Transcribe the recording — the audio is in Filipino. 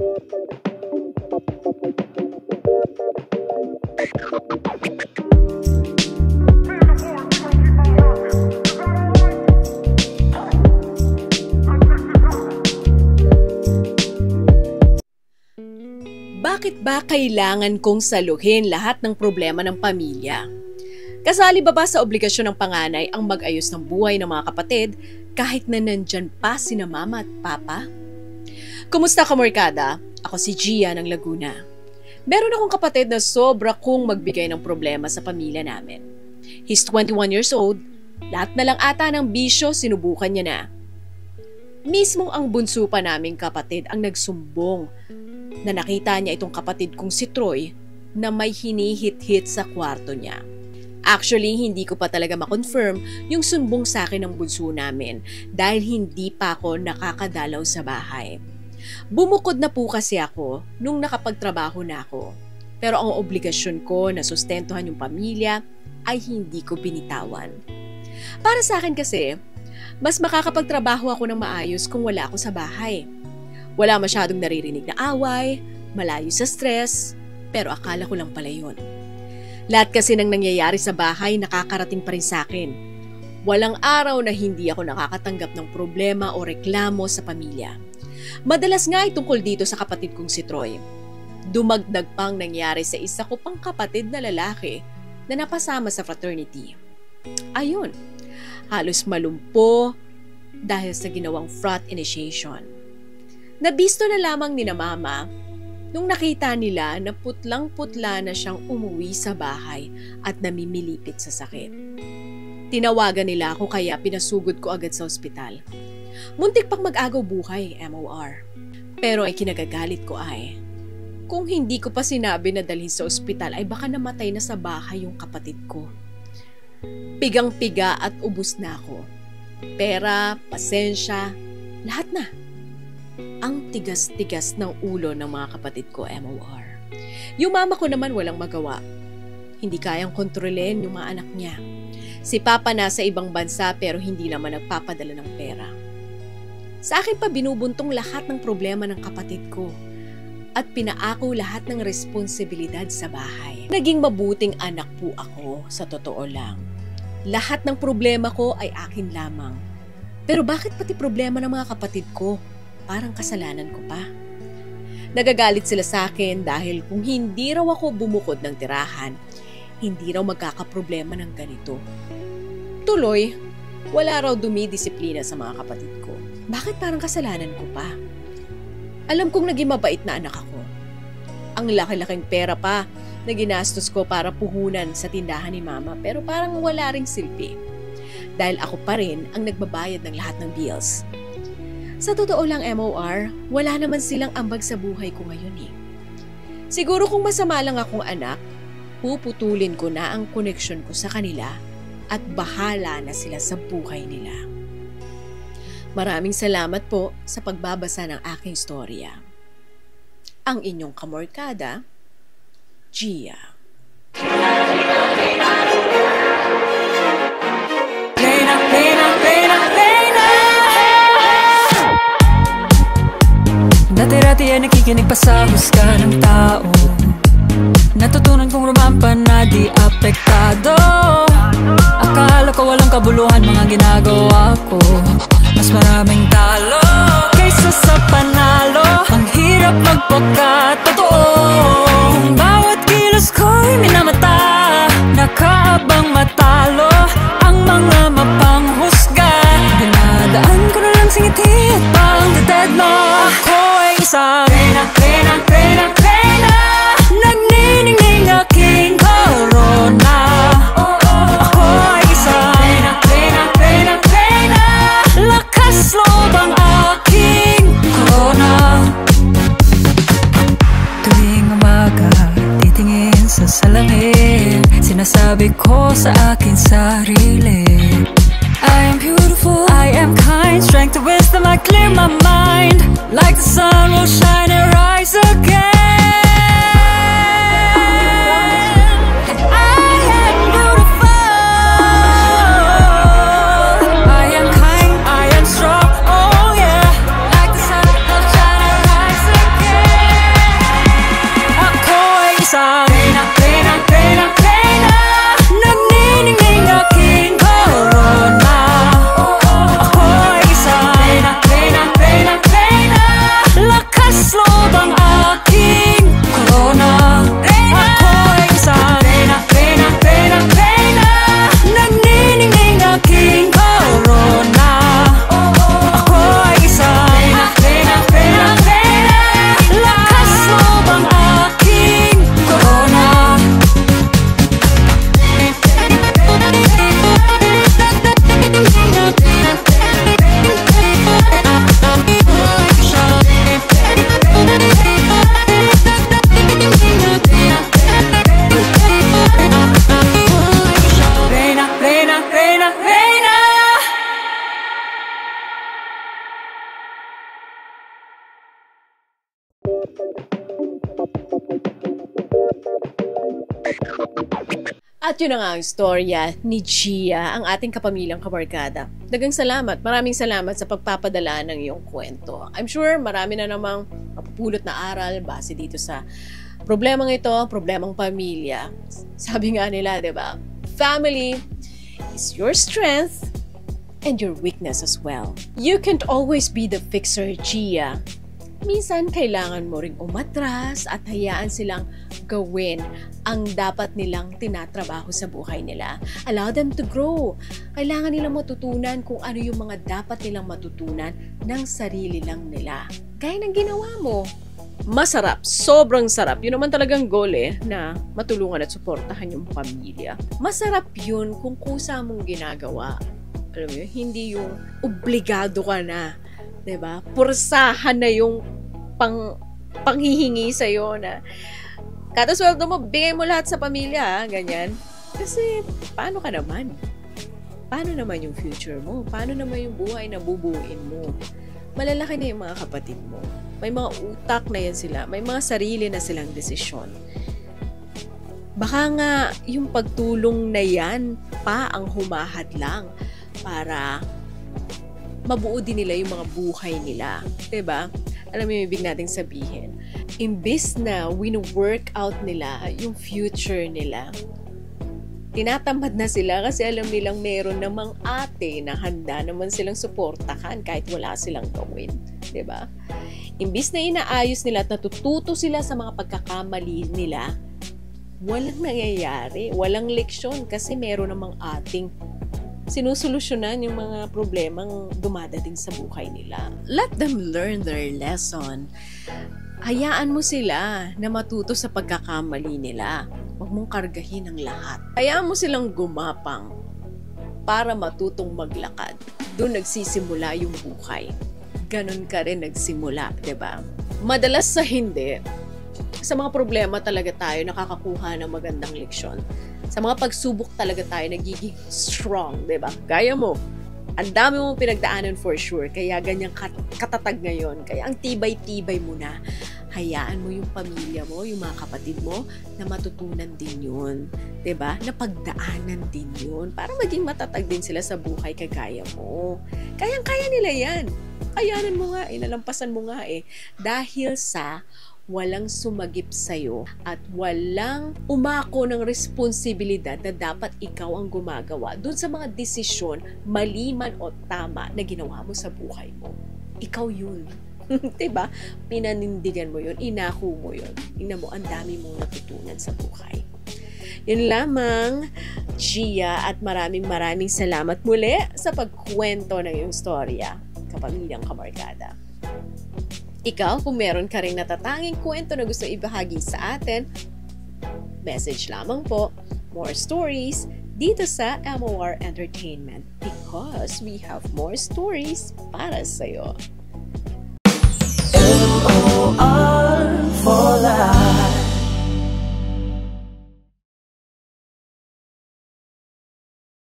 Bakit ba kailangan kong saluhin lahat ng problema ng pamilya? Kasali ba sa obligasyon ng panganay ang mag-ayos ng buhay ng mga kapatid kahit na nandyan pa sina mama at papa? Kumusta ka, Morkada? Ako si Gia ng Laguna. Meron akong kapatid na sobra kong magbigay ng problema sa pamilya namin. He's 21 years old, lahat na lang ata ng bisyo sinubukan niya na. Mismong ang bunso pa naming kapatid ang nagsumbong na nakita niya itong kapatid kong si Troy na may hinihit-hit sa kwarto niya. Actually, hindi ko pa talaga makonfirm yung sumbong sa akin ng bunso namin dahil hindi pa ako nakakadalaw sa bahay. Bumukod na po kasi ako nung nakapagtrabaho na ako. Pero ang obligasyon ko na sustentuhan yung pamilya ay hindi ko binitawan. Para sa akin kasi, mas makakapagtrabaho ako ng maayos kung wala ako sa bahay. Wala masyadong naririnig na away, malayo sa stress, pero akala ko lang pala yun. Lahat kasi ng nangyayari sa bahay nakakarating pa rin sa akin. Walang araw na hindi ako nakakatanggap ng problema o reklamo sa pamilya. Madalas nga ay tungkol dito sa kapatid kong si Troy. Dumagdag pang nangyari sa isa ko pang kapatid na lalaki na napasama sa fraternity. Ayun, halos malumpo dahil sa ginawang frat initiation. Nabisto na lamang ni na mama nung nakita nila na putlang-putla na siyang umuwi sa bahay at namimilipit sa sakit. Tinawagan nila ako kaya pinasugod ko agad sa ospital. Muntik pang mag-agaw buhay, MOR. Pero ay kinagagalit ko ay, kung hindi ko pa sinabi na dalhin sa ospital ay baka namatay na sa bahay yung kapatid ko. Pigang-piga at ubus na ako. Pera, pasensya, lahat na. Ang tigas-tigas ng ulo ng mga kapatid ko, MOR. Yung mama ko naman walang magawa. Hindi kayang kontrolin yung mga anak niya. Si Papa nasa ibang bansa pero hindi naman nagpapadala ng pera. Sa akin pa binubuntong lahat ng problema ng kapatid ko at pinaako lahat ng responsibilidad sa bahay. Naging mabuting anak po ako, sa totoo lang. Lahat ng problema ko ay akin lamang. Pero bakit pati problema ng mga kapatid ko? Parang kasalanan ko pa. Nagagalit sila sa akin dahil kung hindi raw ako bumukod ng tirahan, hindi raw magkakaproblema ng ganito. Tuloy, wala raw dumidisiplina sa mga kapatid ko. Bakit parang kasalanan ko pa? Alam kong naging mabait na anak ako. Ang laki-laking pera pa na ginastos ko para puhunan sa tindahan ni mama pero parang wala ring silbi. Dahil ako pa rin ang nagbabayad ng lahat ng bills. Sa totoo lang, MOR, wala naman silang ambag sa buhay ko ngayon eh. Siguro kung masama lang akong anak, puputulin ko na ang koneksyon ko sa kanila at bahala na sila sa buhay nila. Maraming salamat po sa pagbabasa ng aking storya. Ang inyong kamorkada, Gia. Dati-dati ay nakikinig pa sa husga ng tao. Natutunan kong rumampa na di apektado. Akala ko walang kabuluhan mga ginagawa ko. Mas maraming talo kaysa sa panalo. Ang hirap magpakatotoo. Bawat kilos ko'y minamata. Nakaabang matalo ang mga mapanghusga. Dinadaan ko na lang singiti at pang deadlock. Ako ay isang reyna nagniningning aking corona. Ako ay isang reyna lakas loob ang aking corona. Tuwing umaga titingin sa salamin, sinasabi ko sa aking sarili, I am beautiful, I am kind, strength and wisdom, I clear my mind. Like the sun will shine and rise again. I am beautiful, I am kind, I am strong, oh yeah. Like the sun will shine and rise again. At yun na nga ang istorya ni Gia, ang ating kapamilyang kabarkada. Dagang salamat, maraming salamat sa pagpapadala ng iyong kwento. I'm sure marami na namang mapupulot na aral base dito sa problemang ito, problemang pamilya. Sabi nga nila, di ba? Family is your strength and your weakness as well. You can't always be the fixer, Gia. Minsan, kailangan mo ring umatras at hayaan silang gawin ang dapat nilang tinatrabaho sa buhay nila. Allow them to grow. Kailangan nilang matutunan kung ano yung mga dapat nilang matutunan ng sarili lang nila. Gaya ng ginawa mo. Masarap, sobrang sarap. Yun naman talagang goal na matulungan at suportahan yung pamilya. Masarap yun kung kusa mong ginagawa. Alam mo yun, hindi yung obligado ka na. Diba? Pursahan na yung panghihingi sa'yo na kada sweldo mo, bigay mo lahat sa pamilya, ganyan. Kasi, paano ka naman? Paano naman yung future mo? Paano naman yung buhay na bubuuin mo? Malalaki na yung mga kapatid mo. May mga utak na yan sila. May mga sarili na silang desisyon. Baka nga, yung pagtulong na yan pa ang humahad lang para mabuo din nila yung mga buhay nila. Diba? Alam mo yung ibig nating sabihin. Imbis na wino-work out nila yung future nila, tinatamad na sila kasi alam nilang meron namang ate na handa naman silang suportahan kahit wala silang gawin. Diba? Imbis na inaayos nila at natututo sila sa mga pagkakamali nila, walang nangyayari, walang leksyon kasi meron namang ating sinusolusyonan yung mga problemang dumadating sa buhay nila. Let them learn their lesson. Hayaan mo sila na matuto sa pagkakamali nila. Huwag mong kargahin ang lahat. Hayaan mo silang gumapang para matutong maglakad. Doon nagsisimula yung buhay. Ganon ka rin nagsimula, 'di ba? Madalas sa hindi, sa mga problema talaga tayo nakakakuha ng magandang leksyon. Sa mga pagsubok talaga tayo nagiging strong, di ba? Gaya mo. Ang dami mong pinagdaanan for sure. Kaya ganyang katatag ngayon. Kaya ang tibay-tibay mo na. Hayaan mo yung pamilya mo, yung mga kapatid mo, na matutunan din yun. Di ba? Na pagdaanan din yun. Para maging matatag din sila sa buhay kagaya mo. Kayang-kaya nila yan. Kayanan mo nga, nalampasan mo nga Dahil sa walang sumagip sa'yo at walang umako ng responsibilidad na dapat ikaw ang gumagawa dun sa mga desisyon, mali man o tama, na ginawa mo sa buhay mo. Ikaw yun. Diba? Pinanindigan mo yun, inako mo yun. Tingnan mo, ang dami mong natutunan sa buhay. Yun lamang, Gia, at maraming salamat muli sa pagkwento ng iyong storya, kapamilyang kabarkada. Ikaw, kung meron ka ring natatanging kwento na gusto ibahagi sa atin, message lamang po, more stories, dito sa MOR Entertainment because we have more stories para sa'yo.